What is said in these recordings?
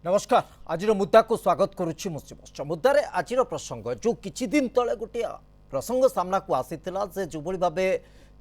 नमस्कार आज मुद्दा को स्वागत करुच्ची मुद्दारे आज प्रसंग जो किछि दिन तले गोटे प्रसंग सामना को आसीथिला जे जो भाव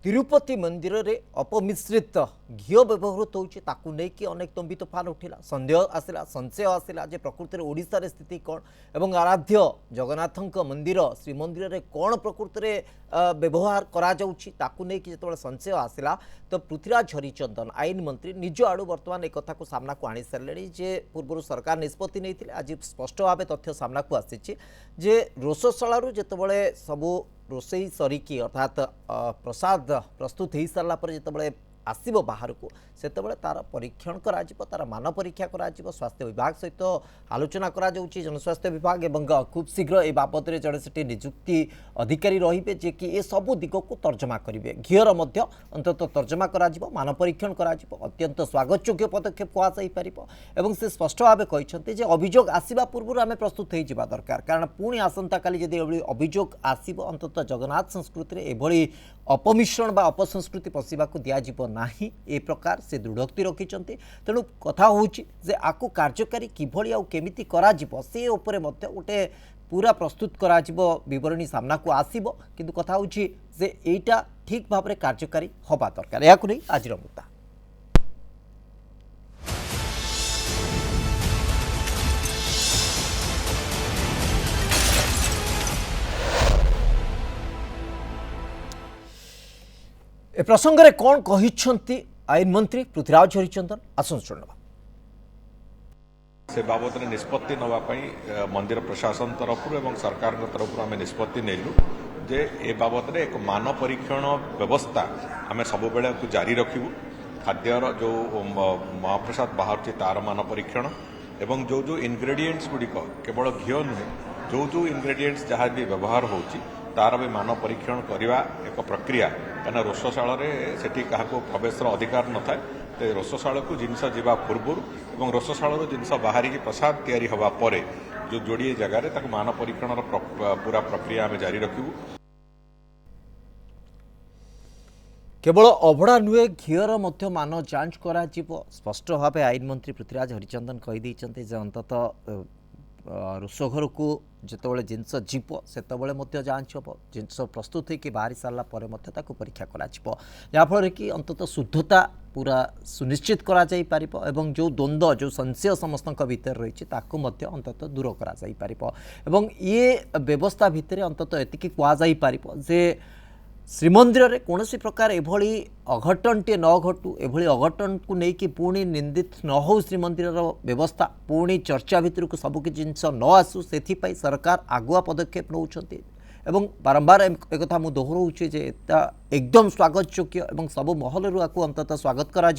तिरुपति मंदिर रे अपमिश्रित घी व्यवहृत होने की अनेक तंबी तोफान उठिला संदेह आसला संशय आसला जे प्रकृति में ओडिशा रे स्थिति कौन एवं आराध्य जगन्नाथ मंदिर श्रीमंदिर रे कौन प्रकृति में व्यवहार करा जाउछि ताकु नै कि जेतबेले संशय आसला तो पृथ्वीराज हरिचंदन आईन मंत्री निज आड़ू बर्तमान एक कथा को सामना को आनी सारे जे पूर्व सरकार निष्पत्ति नहीं आज स्पष्ट भाव तथ्य सामना को आसी जे रोषशाला जेतबेले सबू रोसई सरिकी अर्थात प्रसाद प्रस्तुत हो सारा जितेबाला आसब बाहर को सेतबेले तार परीक्षण करा तार मान परीक्षा करा स्वास्थ्य विभाग सहित आलोचना करा जनस्वास्थ्य विभाग एवं खूब शीघ्र ए बाबद में जड़े से निजुक्ति अधिकारी रे जे कि ए सबू दिग को तर्जमा करेंगे घीर अंततः तर्जमा करा मान परीक्षण करा अत्यंत स्वागत योग्य पदक्षेप कहुपर एवं से स्पष्ट भाव कहते अभियोग आसवा पूर्व आम प्रस्तुत हो दरकार कारण पुणी आसंता काली जदि अभियोग आसब अंततः जगन्नाथ संस्कृति में एभली अपमिश्रण बा अपसंस्कृति पशिबा को दिज्व नाही ए प्रकार से दृढ़ोक्ति रखिंट तेणु कथा होची जे आकु कार्यकारी किभली आउ केमिति करा जिवो से उपरे मध्य गोटे पूरा प्रस्तुत करा जिवो विवरणी सामना को आसीबो किंतु कथा होची जे एटा ठीक भाव में कार्यकारी होबा दरकार याकु नै आज मुद्दा। ए प्रसंग में कौन कही आईन मंत्री पृथ्वीराज हरिचंदन आसन शुणवा से बाबद निष्पत्ति नापी मंदिर प्रशासन तरफ एवं सरकार तरफ आम निष्पत्ति नेलु जे ए बाबद एक मान परीक्षण व्यवस्था आम सब बेले जारी रखिबु खाद्यर जो महाप्रसाद बाहर तार मान परीक्षण एवं जो जो इनग्रेडिएंट्स गुड़िक केवल घी नुहे जो जो इनग्रेडिएंट्स जहाँ भी व्यवहार होची तार भी मान परीक्षण करने एक प्रक्रिया कहीं रोषशाला सेठी क्या प्रवेश अधिकार न था तो रोषशाला को जिनस जावा पूर्व और रोषशाला जिनस बाहर प्रसाद तैयारी हवा पर जो जोड़े जगह मान परीक्षण पूरा प्रक्रिया आम जारी रखू। केवल अभड़ा नुहे घीर मान जांच करा स्पष्ट भाव आईन मंत्री पृथ्वीराज हरिचंदन कहीदे अंततः रोषघर को जितेबाला जिनस जीव से जांच हम जिनस प्रस्तुत होकर बाहरी सारापर परीक्षा कराफल कि अंततः शुद्धता पूरा सुनिश्चित करा जाई पारिबो एवं जो द्वंद्व जो संशय समस्त भीतर रही अंततः दूर करा ये व्यवस्था भितर अंततः एतिकी कह जाई पारिबो जे श्रीमंदिर रे कौन प्रकार एभली अघटन टे न घटू एभली अघटन को लेकिन पुणी निंदित न हो श्रीमंदिर व्यवस्था पुणी चर्चा भितर को सबकि जिनस न आसू से सरकार आगुआ पदक्षेप नौकरी एवं बारंबार एक कथा मु दोहराऊँ जे एकदम स्वागत योग्य एवं सब महल अंततः स्वागत करा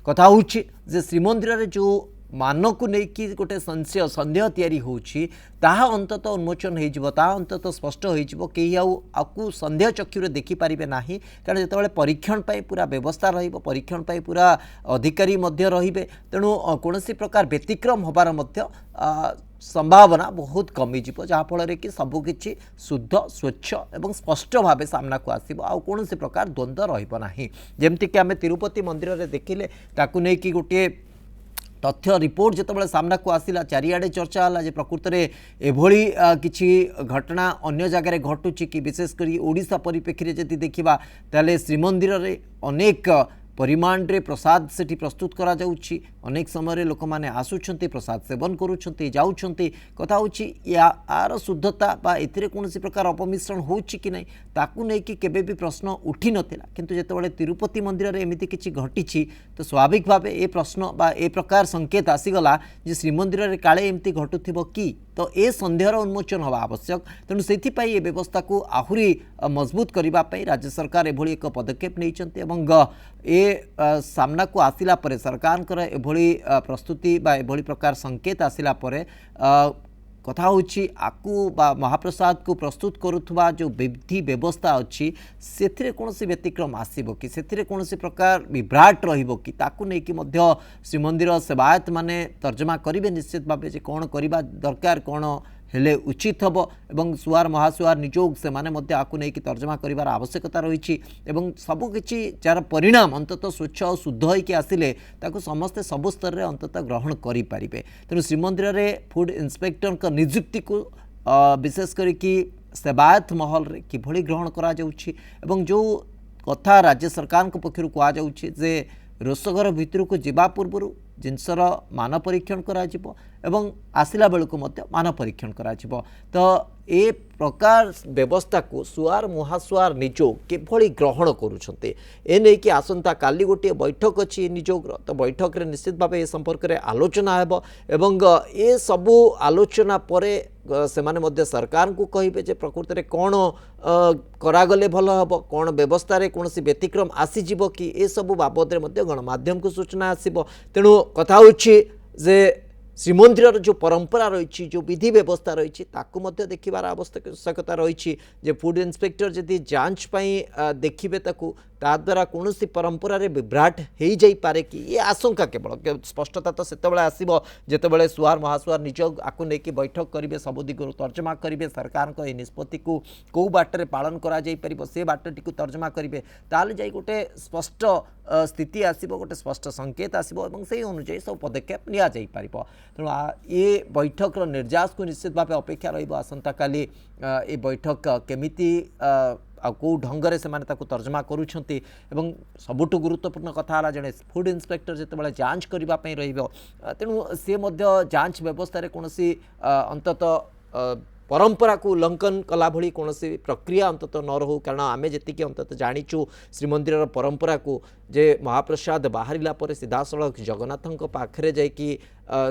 कथा होची जे श्रीमंदिर रे जो मान को लेकिन गोटे संशय सन्देह तैयारी होची ताहा अंततः उन्मोचन हो अंततः स्पष्ट हो कहीं आकु सन्देह चक्षुरे देखिपारे ना कारण जिते परीक्षण पूरा व्यवस्था परीक्षण पूरा अधिकारी रे तेणु कौन प्रकार व्यतिक्रम होबार संभावना बहुत कमिज जहाँफल कि सबकि शुद्ध स्वच्छ और स्पष्ट भाव सामना को आसो आ कौन प्रकार द्वंद्व रमती आम तिरुपति मंदिर में देखिले ताकू नहीं कि गोटे तथ्य रिपोर्ट जितेबाला सामना को आसला चारिआडे चर्चा है प्रकृत में एभली किसी घटना अन्य जगार घटुची कि विशेषकर ओडिशा परिप्रेक्षी जदि देखा ताले श्रीमंदिर रे अनेक परिमाण रे प्रसाद सेठी प्रस्तुत करा जाउछि अनेक समय लोक माने आसुछंती प्रसाद सेवन करूछंती जाउछंती कथा होछि यार शुद्धता बा एथिरे कोनोसी प्रकार अपमिश्रण होछि कि नै ताकू नै कि केबे भी प्रश्न उठी नथिला किंतु जेतेबेले तिरुपति मंदिर रे एमिति किछि घटिछि तो स्वाभाविक भावे ए प्रश्न बा ए प्रकार संकेत आसीगला जे श्रीमंदिर रे काळे एमिति घटुथिबो कि तो ए संदेहर उन्मोचन हवा आवश्यक तेणु से ए व्यवस्था को आहुरी मजबूत करने राज्य सरकार एभली एक पदक्षेप नहीं ए सामना को आसिला परे सरकार एभली प्रस्तुति बा एभली प्रकार संकेत आसिला परे कथा होची आकु बा महाप्रसाद को प्रस्तुत करुवा जो विधि व्यवस्था अच्छी से कौन व्यतिक्रम आसब कि से कौन प्रकार विभ्राट रही ताकू नहीं कि श्रीमंदिर सेवायत माने तर्जमा करेंगे निश्चित भाव कौन करवा दरकार कौन हेले उचित हम एवं सुआर महासुआर निजोग से माने मध्य आकु नहीं कि तर्जमा करिवार आवश्यकता रही एवं सबकि जार परिणाम अंततः स्वच्छ और शुद्ध होइके आसिले ताकु समस्ते सबु स्तर में अंततः ग्रहण करें तेणु श्रीमंदिर में फूड इन्स्पेक्टर नियुक्ति को विशेष करिकी सेवायत महल रे किभली ग्रहण करा जाउछि एवं जो कथा राज्य सरकार पक्षर कहुच्छे जे रोषघर भितर को जीवा पूर्व जिनसर मान परीक्षण करा जिवो एवं आसिला बेलू मान परीक्षण करा जिवो तो ए प्रकार व्यवस्था को सुआर महासुआर निजोग किभली ग्रहण करुछन्ते ए नै कि आसंता काली गोटे बैठक अच्छी निजोगर तो बैठक रे निश्चित भाव ए संपर्क में आलोचना हेबो एवं ए सबू आलोचना परे सेमाने मध्य सरकार को कहिबे जे प्रकृति रे कोन करागले भल हबो कोन व्यवस्था रे कोनसी व्यतिक्रम आसी जिवो कि ए सबू बाबद रे मध्य गणमाध्यम को सूचना आसीबो तेणु कथा होछि जे श्रीमंदिर जो परंपरा रही जो विधि व्यवस्था रही देखिबार आवश्यकता रही जे फूड इंस्पेक्टर जदि जांच देखिबे ताकू ता द्वारा कौन परंपरा रे विभ्राट हो जाई पारे कि ये आशंका केवल स्पष्टता तो सेतबेले आसीबो जेतेबेले सुआर महासुआर निजोग आकु नेकी बैठक करिवे सब दिगरु तर्जमा करिवे सरकार को ए निष्पत्ति को कौ बाटरे पालन करा जाई परिबो से बाटटी को तर्जमा करिवे ताले जाई गोटे स्पष्ट स्थिति आसीबो गोटे स्पष्ट संकेत आसीबो एवं से अनुसार सब पदक्षेप लिया जाई परिबो तेणु ये बैठक निर्यास को निश्चित भाव अपेक्षा रहिबो आसंता काली ए बैठक केमिति कौ ढंगरे से तर्जमा करुछंती एवं सबुठु गुरुत्वपूर्ण कथा है जड़े फूड इंस्पेक्टर जितेबाला जांच करने रहिबो तेणु सी जांच व्यवस्था रे कोनोसी अंततः परंपरा को उल्लंघन कला भली कौन प्रक्रिया अंततः न रहू कारण आम जी अंततः जाचु श्रीमंदिर परंपरा को जे महाप्रसाद बाहरिला पर सीधासलख जगन्नाथ पाखरे जाइकी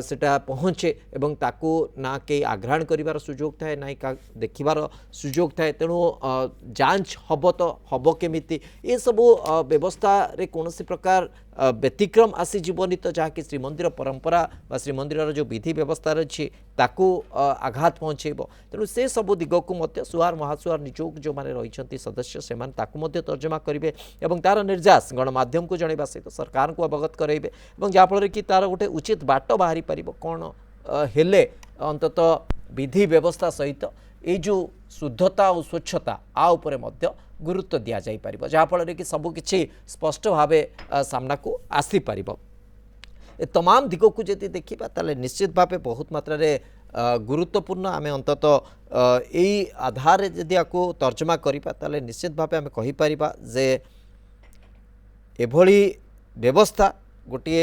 सेटा पहुँचे एवं ताकू ना कई आघ्राण करिवार सुजोग थाए ना का देखिबार सुजोग थाए तेणु जांच हब तो हब केमिति ये सबू व्यवस्था रे कौनसी प्रकार व्यतिक्रम आसी जीवनी तो जहाँकि श्रीमंदिर परंपरा बा श्रीमंदिर जो विधि व्यवस्था रही ताकू आघात पहुँचेब तेणु से सबू दिग को सुआर महासुआर निजोग जो मैंने रही सदस्य से तर्जमा करेंगे और तार निर्यास गणमाध्यम को जनवा सहित सरकार को अवगत कराइबे जहाँफल कि तार गोटे उचित बाट बाहरी पार कौन हेले अंततः विधि व्यवस्था सहित ये जो शुद्धता और स्वच्छता आ उपरे मध्य गुरुत्व दि जाई परिबो जहाँफल कि सबकिछि स्पष्ट भाव सामना को आसी परिबो ए तमाम दिग को यदि देखा ताले निश्चित भाव बहुत मात्रा रे गुरुत्वपूर्ण आम अंततः यही आधार जदि आपको तर्जमा करिबा ताले निश्चित भाव आम कहि परिबा जे एभली व्यवस्था गोटे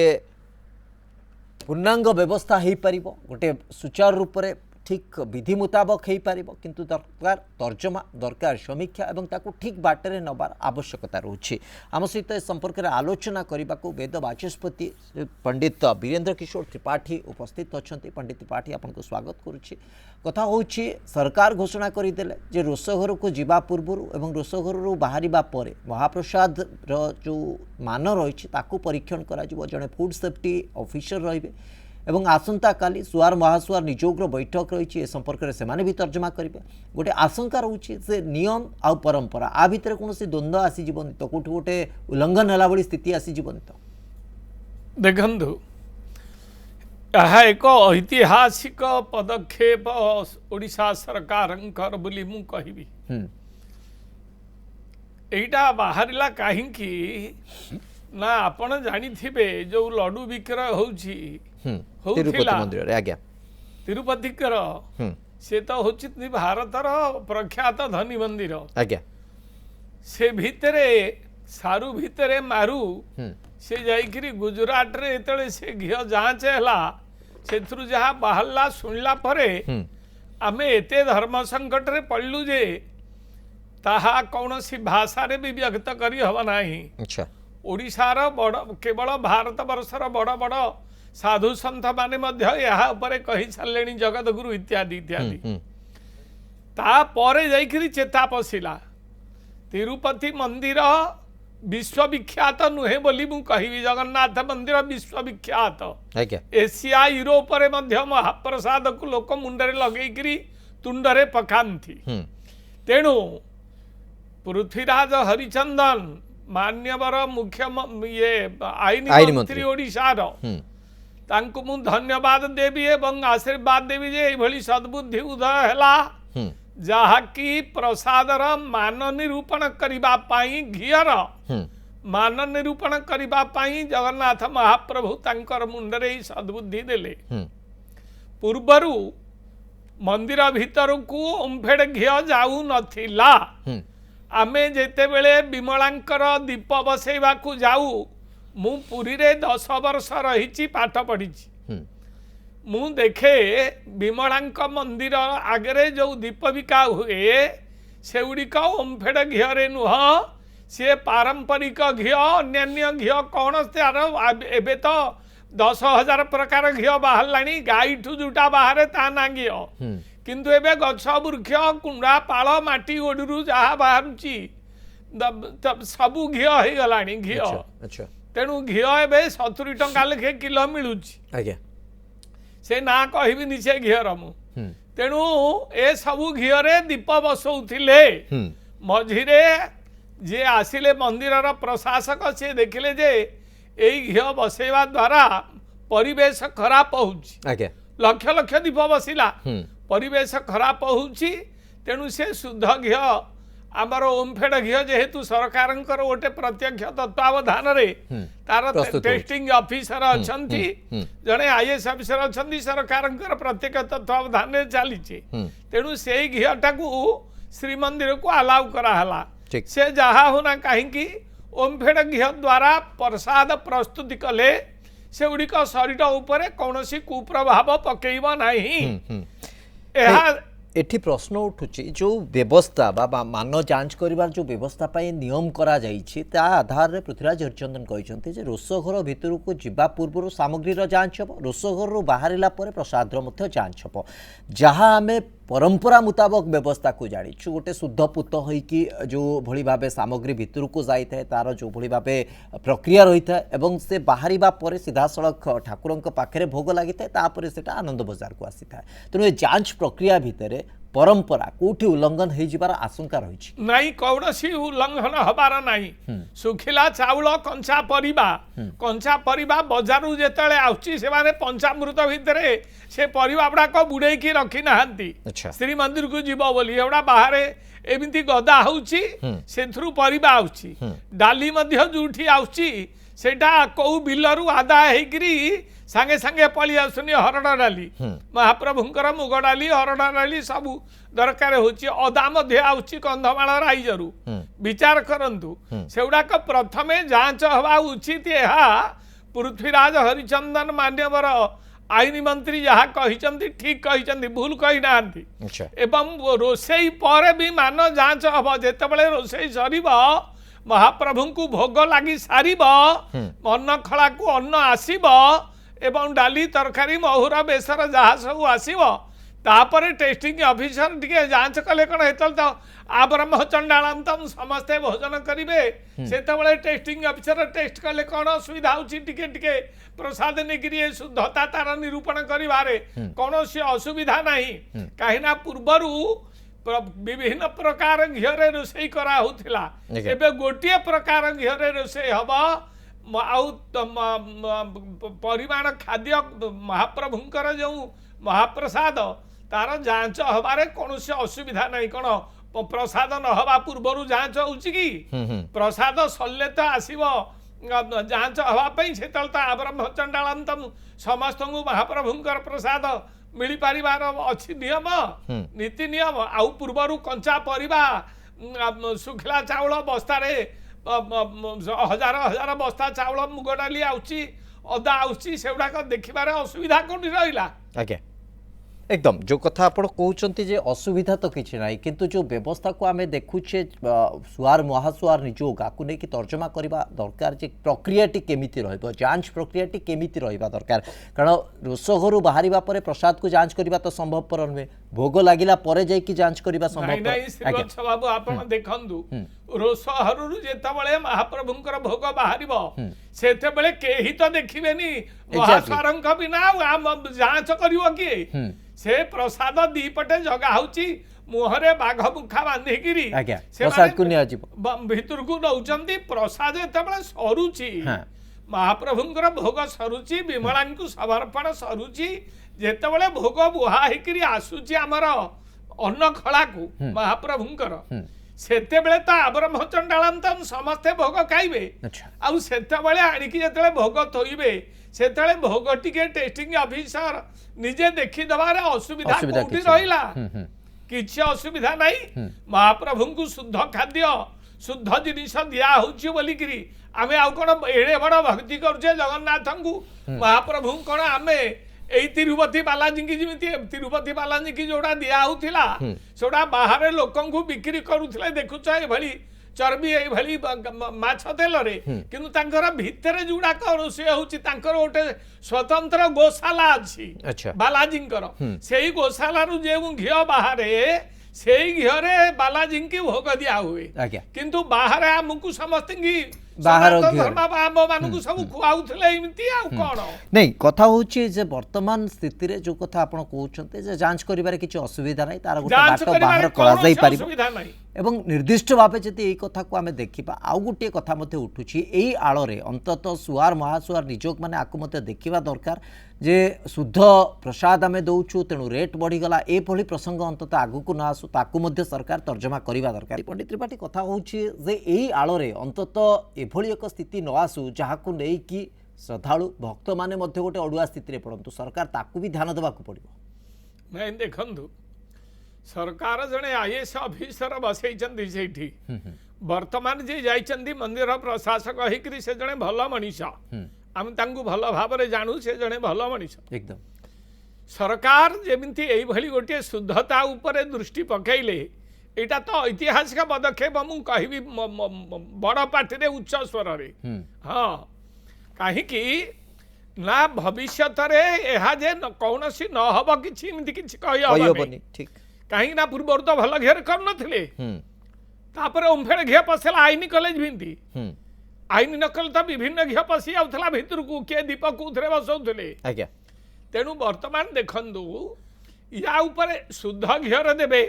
पूर्णांग व्यवस्था हो पार गोटे सुचारू रूप से ठीक विधि मुताबक हो पार किंतु दरकार तर्जमा दरकार समीक्षा और ताकू ठीक बाटर नबार आवश्यकता रोचे आम सहित संपर्क में आलोचना करने को वेद बाचस्पति पंडित वीरेंद्र किशोर त्रिपाठी उपस्थित अच्छा पंडित त्रिपाठी आपको स्वागत करुच्ची कथा हूँ सरकार घोषणा करदे जे रोषघर को जीवा पूर्व एवं रोषघर बाहर पर महाप्रसाद जो मान रही परीक्षण कर जड़े फूड सेफ्टी ऑफिसर रे एवं आसंता काली सुआर महासुआर निजोग्र बैठक रही संपर्क में से भी तर्जमा करेंगे गोटे आशंका रोचे से नियम आ परंपरा आ भितर कौन द्वंद्व आसीजन तो कौट गोटे उल्लंघन है भाई स्थिति आसीजन तो देखु यह एक ऐतिहासिक पदक्षेप ओडिशा सरकार बोली मु कहिबी एटा बाहरिला कहीं ना आपण जानी थिबे जो लड्डू विक्रय होउची तिरुपति से तो होची भारतर प्रख्यात धनी मंदिर आज्ञा से भितरे सारू भितरे मारू से जाइकरी गुजरात रे एतले से घियो जांच हैला सेथरु जहा बाहरला सुनला परे आमे एते धर्म संकट रे पड़लु जे ताहा कौनसी भाषा रे भी व्यक्त करी हवा नाही। अच्छा ओडिशार बड़ केवल भारत वर्षर बड़ बड़ साधु सन्थ माने मध्य यहाँ उपरे कही सारे जगत गुरु इत्यादि इत्यादि तापरे जाइकरी चेता पशिला तिरुपति मंदिर विश्वविख्यात नुहे बोली मु कहिबी जगन्नाथ मंदिर विश्वविख्यात एशिया यूरोप रे मध्य महाप्रसाद को लोक मुंडरे लगेकरी तुंडरे पकांती तेणु पृथ्वीराज हरिचंदन मान्यवर मुख्य ये आईन मंत्री ओडिशार तांकु मु धन्यवाद देवी एवं आशीर्वाद देवी जे एभली सद्बुद्धि उदय हैला जहाँकि प्रसादर मान निरूपण करिबा पाई घीयर मान निरूपण करिबा पाई जगन्नाथ महाप्रभु तांकर मुंडरे ही सद्बुद्धि देले पूर्वरु मंदिर भीतर को ओम्फेड घी जाऊ नथिला आमे जेते बेले विमलांकर दीप बसैबा को जाऊ मु पुरी रे 10 वर्ष रही पाठ पढ़ी मु देखे विमलांक मंदिर आगे जो दीप बिका हुए से गुड़िक ओम्फेड घीरे नुह सी पारंपरिक घी अन्य घी कौन एबे तो 10,000 प्रकार घी बाहर गाई ठू जोटा बाहर ता ना घी किंतु एबे गछ वृक्ष कुंडा पाल माटी ओडरू जहाँ बाहर सबू घी हो गला घी तेणु घी एबे 70 टंका लेखे किलो मिलूँ से ना कहबिनी से घीर मु तेणु ए सबू घीरे दीप बसौथिले मझिरे जे आसिले मंदिर प्रशासक से देखिले जे यही घी बसैवा द्वारा परिवेश खराब होउछि लक्ष लक्ष दीप बसिला परिवेश खराब होउछि तेणु से शुद्ध घी आमर ओमफेड घी जेहेतु सरकार गोटे प्रत्यक्ष तत्वावधान रे तार टेस्टिंग ऑफिसर अछंती जड़े आईएएस ऑफिसर अछंती सरकार प्रत्यक्ष तत्वावधान रे चली तेणु से घी टाकू श्रीमंदिर को अलाउ कराला से जहाँ होना कहीं ओमफेड घी द्वारा प्रसाद प्रस्तुति कले से गुड़िक शरीर उपरे कौन कुप्रभाव पकेब नहीं एठी प्रश्न उठुची जो व्यवस्था बा मान जांच करिवार जो व्यवस्था पाई नियम करा जाइछि ता आधार रे पृथ्वीराज हरिचंदन कहिसंती जे रोसघर भितर को जिबा पूर्व सामग्रीर जांच हबो रोसघर रो बाहरिला परे प्रसाद रो मध्य जांच हबो जहाँ आमे परंपरा मुताबक व्यवस्था को जानिछु गोटे शुद्ध पुत होइकी जो भली भाबे सामग्री भितर को जाई थाए तार जो भली भाबे प्रक्रिया रही था एवं से बाहरिबा परे सीधा सड़क ठाकुरंक पाखरे भोग लागि थाए तापरे सेटा आनंद बाजार को आसी थाए तेणु ए जांच प्रक्रिया भितरे परंपरा कोठी उल्लंघन हो जिबार आशंका रही नहीं कौनसी उल्लंघन हबार नहीं सुखिला चाउल कंचा परिबा बजारू जेतले आउची से माने पंचामृत भितरे से परिबा गुड़ाक बुड़े की रखी नाहंती श्री मंदिर को जीव बोली एवडा बाहर एमती गदा होउची सेथरु परिबा आउची डाली मध्य जूठी आउची सेटा को बिलरु आदाय हेकरी सांगे सांगे पली आसुनी हरड़ डाली महाप्रभुंकर मुग डाली हरड़ डाली सबू दरकार होची अदा मध्य आउची कंधमाल राइजरू विचार करंतु सेउडाक प्रथमे जांच हवा उचित एहा पृथ्वीराज हरिचंदन मान्यवर आईन मंत्री जहाँ कहिचंती ठीक कहिचंती भूल कहि नांती एवं रोसई पर भी मान जांच हब जेतेबेले रोसई सरीब महाप्रभु को भोग लगी सारिब अन्न खला को अन्न आसीब एवं डाली तरकारी महुर बेसर जहाँ सब आसीब तापर टेस्टिंग ऑफिसर टिके जांच कले कौन हेतल तो आ ब्रह्म चंडालम तम समस्ते भोजन करिवे सेतबेले टेस्टिंग ऑफिसर टेस्ट कले कौन असुविधा होची टिके टिके प्रसाद निकरी शुद्धता तार निरूपण करिवारे कौनसी असुविधा नहीं कहीं पूर्वरु विभिन्न प्रकार घीरे रोषेई करा होथिला एबे गोटिए प्रकार घीरे रोषेई हबा परिमाण खाद्य महाप्रभुंकर जो महाप्रसाद तार जांच हबारे कौन से असुविधा नहीं कौन प्रसाद न हवा पूर्व जांच होउची कि प्रसाद सल्ले तो आसीबो जांच हवाई से ब्रह्म चंडालम समस्त महाप्रभुंकर प्रसाद मिल पारिबार अच्छी नियम नीति नियम आउ पूर्व कंचा परिबा सुखला चाउल बस्तारे हजार हजार बस्ता चाउल मुग डाली आउची अदा आउची सेउडाक देखिबार असुविधा कोनी रहिला आज्ञा एकदम जो कथा आप कहते जे असुविधा तो किसी ना किंतु जो व्यवस्था को आम देखुचे सुआर महासुआर निजोगा को लेकिन तर्जमा करवा दरकार जे प्रक्रियाटी केमिति रहइबो जांच प्रक्रियाटी केमिति रहिबा दरकार कारण रोसघरु बाहरिबा परे प्रसाद को जांच करवा तो संभवपर नुहे भोग लागिला परे जाई कि जांच करवा संभव बाबू आपण देखंदु रोसघरु जेतबेले महाप्रभुंकर भोग बाहरिबो सेतेबेले केही तो देखिबेनी महासुआरंक बिना जांच करिवो कि से प्रसाद दीपटे जगा होची मुहरे बाघ मुखा बांधिकी प्रसाद को निया भीतर को नौचंती प्रसाद एतबेले सरुची महाप्रभुंकर भोग सरुची विमलांकु समर्पण सरुची जेतेबेले भोग बुहा हेकरी आसुची आमर अन्न खला को महाप्रभुंकर सेतेबेले तो आब्रह्म चंडाळांतन समस्ते भोग खाइबे अच्छा आउ सेतेबेले आनिकी जेतेबेले भोग थोइबे सेतेबेले भोग टिके टेस्टिंग ऑफिसर निजे देखि दबारे असुविधा कोठी किछि रहिला हम्म। किछि असुविधा नहीं महाप्रभुंकु शुद्ध खाद्य शुद्ध जिनिस दिया होची बोलिकिरी आमे आउ कोन एड़े बड़ भक्ति करूचे जगन्नाथंकु महाप्रभु कोन आमे एई तिरुपति बालाजी की जिमिति तिरुपति बालाजी की जोड़ा दिया होतिला सोडा बाहर लोकंकु बिक्री करूथिले देखुछ ए भली चर्बी ए भली माछ तेल रे किंतु तांकर भितरे जुडा कर से होची तांकर ओटे स्वतंत्र गोशाला अछि अच्छा बालाजींकर सेही गोशाला रु जे घियो बाहरे सेही घियो बालाजी की भोग दिया हुए आज्ञा किंतु बाहर आमको समस्त बाहर घिओ। धर्म मानू सब खुआउथिले एमती आ कोन नहीं कथा होची जे वर्तमान स्थिति रे जो कथा आपण कहउछन्ते जे जांच करिबारे किछि असुविधा नै तार गोटे जांच बाट बाहर करा जाई पारिबो सुविधा नहीं एवं निर्दिष्ट भावे जदि एई कथा को आमे देखिबा आउ गोटे कथा मते उठुछि एई आळरे अंतत सुआर महासुआर निजोग माने आकु मते देखिबा दरकार जे शुद्ध प्रसाद आमे दउछु तेनु रेट बढ़ी गला ए भली प्रसंग अंतत आगु को ना आसु ताकु मध्य सरकार तर्जमा करिबा दरकार पंडित त्रिपाठी कथा होछि जे एई आळरे अंतत एभली एक स्थिति न आसु जहाकु नै कि श्रद्धालु भक्त माने मध्य गोटे अडुआ स्थिति रे पड़ंतु सरकार ताकु भी ध्यान देबाकु पड़िबो नहीं देखंतु सरकार जने आईएएस ऑफिसर बसैचंदी सेठी वर्तमान जे जाइचंदी मंदिर प्रशासक हिकरी से जने भल मनीष हम तांगु भल भाबरे जानू से जने भल मनीष एकदम सरकार जेमिति एई भली गोटे शुद्धता ऊपर दृष्टि पकैले एटा तो ऐतिहासिक पदक्षेप मु कहबी बड़ पार्टी रे उच्च स्वर रे हाँ कहीं ना भविष्य रे एहा जे कौनसी न हब किछि एमिति किछि कहि कहियोबनी ठीक कहीं ना पूर्व तो भल घेर कर नथिले तापर ओमफेड घे पसेला आईनी कॉलेज भिंती आईनी नकल तो विभिन्न घे पसी आउथला भितर को के दीपक उथरे बसौथले आज्ञा तेणु वर्तमान देखंदु या ऊपर शुद्ध घियर देबे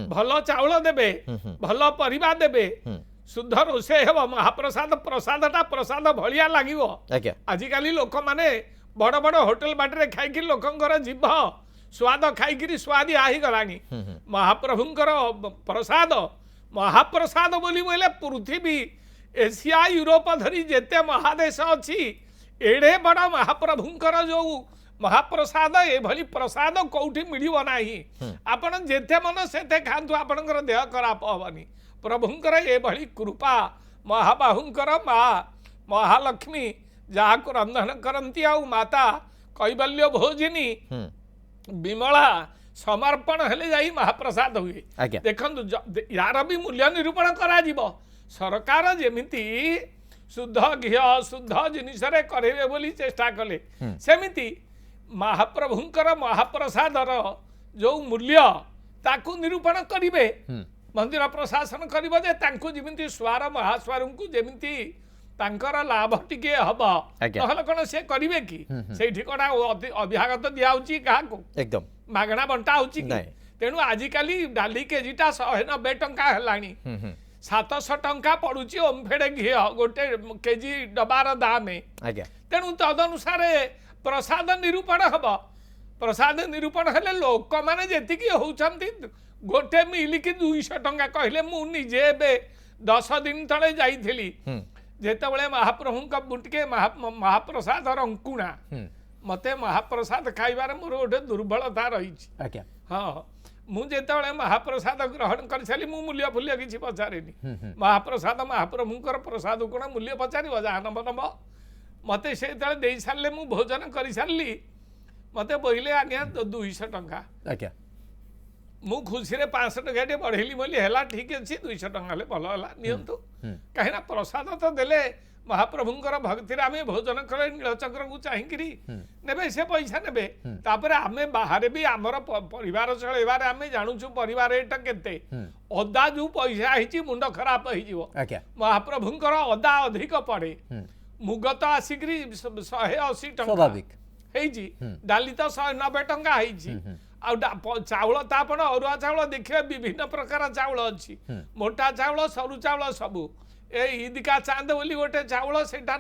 भल चाउल देबे भल परिबा देबे शुद्ध रोषे हेब महाप्रसाद प्रसादटा प्रसाद भलिया लागिवो आज्ञा आजिकाली लोक माने बड़ बड़ होटल बाटरे खाइकी लोकंकर जीभ स्वाद खाइकी स्वादी आही गलानी महाप्रभुंकर प्रसाद महाप्रसाद बोली बोले पृथ्वी एशिया यूरोप धरी जेते महादेश अच्छी एड़े बड़ महाप्रभुंकर जो महाप्रसाद एभली प्रसाद कौटी मिलिबो नाही आपण जेते मन सेते खांतु आपणकर देह खराब हबनी प्रभुंकर एभली कृपा महाबाहुंकर महालक्ष्मी जहाको रंधन करंती आउ माता कैबल्य भोजिनी विमला समर्पण हेले जाई महाप्रसाद हुए देखंतु यार भी मूल्य निरूपण करा जीवो सरकार जेमिति शुद्ध घी शुद्ध जिनिस रे करेबे बोली चेष्टा कले सेमिति महाप्रभुंकर महाप्रसादर जो मूल्य ताकू निरूपण करिवे मंदिर प्रशासन करिबो जे तांकू जेमिति स्वार महास्वारंकु जेमिति तांकर लाभ टिके हब नहले कोन से करिवे कि से ठिकना अभ्यागत दिया होची काहाकू एकदम मागणा बंटा होची कि तेणु आजिकाली डाली केजीटा 190 टंका हेलानी 700 टंका पड़ुची ओमफेडे घी गोटे केजी डबार दाम तेणु तदनुसार प्रसाद निरूपण हब प्रसाद निरूपण हेले लोक माने जेतिकी होउछंती गोटे मिल कि 200 टंका कहले मु निजे बे 10 दिन तले जाइथिली जेतेबेले महाप्रभुंका बुटके महाप्रसाद रंकुणा मते महाप्रसाद खाइबार मोर गोटे दुर्बलता रही हाँ मुझे महाप्रसाद ग्रहण कर सारी मु मूल्य फूल्य किसी पचारेनी महाप्रसाद महाप्रभुंकर प्रसाद कोण मूल्य पचार जहाँ नब नब मत से दे सारे मु भोजन कर सारी मत बोले आज्ञा 200 टंका मु खुशी 500 टंका बढ़ेली बोली है ठीक अच्छे 200 टंका भल है नियंतु कहीं प्रसाद तो देले महाप्रभुंकर भक्ति आम भोजन कले नीलचक्र को चाहिए ने से पैसा ने तापर आम बाहर भी आमर परिवार चलैबार आम जानूछु परिवार एटा केते अदा जो पैसा हिची मुंड खराब हो महाप्रभुंकर अदा अधिक पड़े मुग तो आसिक 180 टंका डाली तो 190 टंका चाउल तापण अरुआ चाउल देखिए विभिन्न प्रकार चाउल अच्छी मोटा चाउल सरू चाउल सबू ए ईद का चांद बोली गोटे चाउल सेटा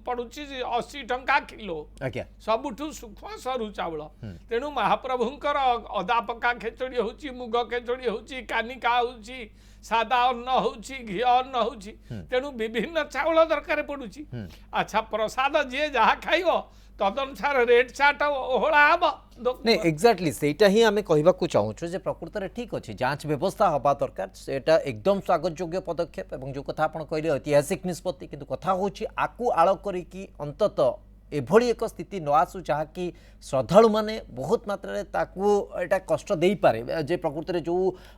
पड़ुची 80 टंका किलो आज्ञा सबुठू सूक्ष्म सरू चाउल तेणु महाप्रभुंकर अदा पका खेचड़ी होची मुग खेचड़ी होची कानिका होची सादा अन्न होची घी अन्न होची तेणु विभिन्न चाउल दरकार पड़ुची अच्छा प्रसाद जी जहाँ खाइब तदनुसार रेट चाट ओहला हम नहीं एक्जाक्टली सेटा ही आमे कहबाकू चाहूँ जे प्रकृत में ठीक अच्छे जांच व्यवस्था हवा दरकार सेटा एकदम स्वागत योग्य पदक्षेप और जो कथा आपण कहले ऐतिहासिक निष्पत्ति किंतु कथा होची आकु आड़ करिकी अंततः एभली एक स्थिति न आसू जहाँकि श्रद्धालु मैंने बहुत मात्रा ताकू एटा कष्ट दे पारे जे प्रकृत में जो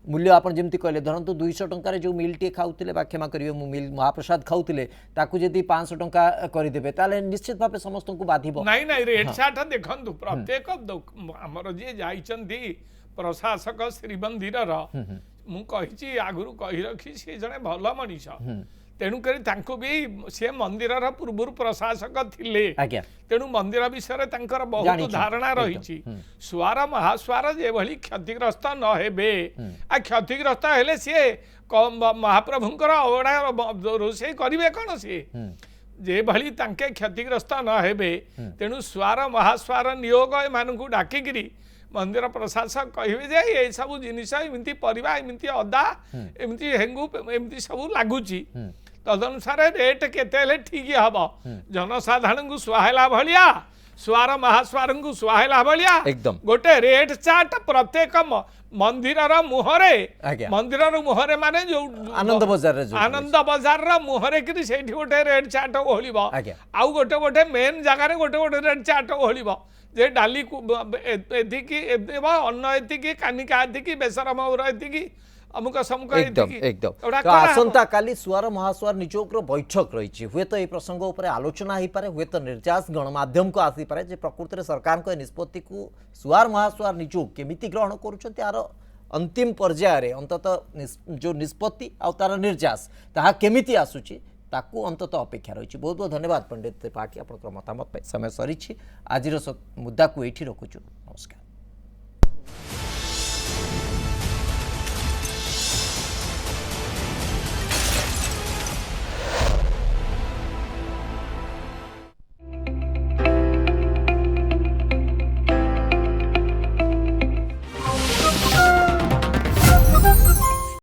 मूल्य आप जमी कहले धरतु 200 टंकार जो मिल टे खाऊले क्षमा करेंगे मिल महाप्रसाद खाऊले ताकू जदि 500 टंका करदे ताले निश्चित भाव समस्त को बाधिबो नहीं नहीं रेट चार्ट देखंतु प्रत्येक हमर जे जाइचंती प्रशासक श्रीमंदिर मु कहिची आगुरु कहि रखी से जने भल मनीष तेणुक भी सी मंदिर पूर्व प्रशासक थिले तेणु मंदिर विषय बहुत धारणा रही स्वार महास्वार जो क्षतिग्रस्त न हेबे आ क्षतिग्रस्त हेले सी महाप्रभुंकर अवड़ा रोषे करेंगे कौन सी जे भली तांके क्षतिग्रस्त न हेबे तेणु स्वार महास्वार नियोग एमानकु डाकिगिरी मंदिर प्रशासक कहे जे ये सब जिनिस एमती परिवा एमती अदा एमती हेंगु एमती सब लगुच तदनुसार रेट केते ठीक हम जनसाधारण को सुहायला भलिया स्वार महास्वार को सुहायला भलिया एकदम गोटे रेट चार्ट प्रत्येक मंदिर मुहरे मंदिर मुहरे माने जो आनंद बजार मुहरे कि से गोटे रेट चार्ट ओहल आउ गोटे गोटे मेन जगार गोटे गोटे रेट चार्ट ओहल जे डाली एतिकी अन्न एतिकी कानिका एतिकी बेसर मौर एतिकी अमुक समुक एकदम एकदम तो आसंता काली सुआर महासुआर निजोग बैठक रही हुए तो ये प्रसंग उपर आलोचना हो पारे हुए तो निर्यास गणमाध्यम को आसी पारे जे प्रकृति में सरकार को निष्पत्ति को सुआर महासुआर निजोग केमिति ग्रहण करुछन्ते यार अंतिम पर्यायर अंततः जो निष्पत्ति आ तार निर्यास ताहा केमिति आसुची ताकू अंततः अपेक्षा रही बहुत बहुत धन्यवाद पंडित त्रिपाठी आपनकर मतामत समय सरी आज मुद्दा को ये रखुचु नमस्कार।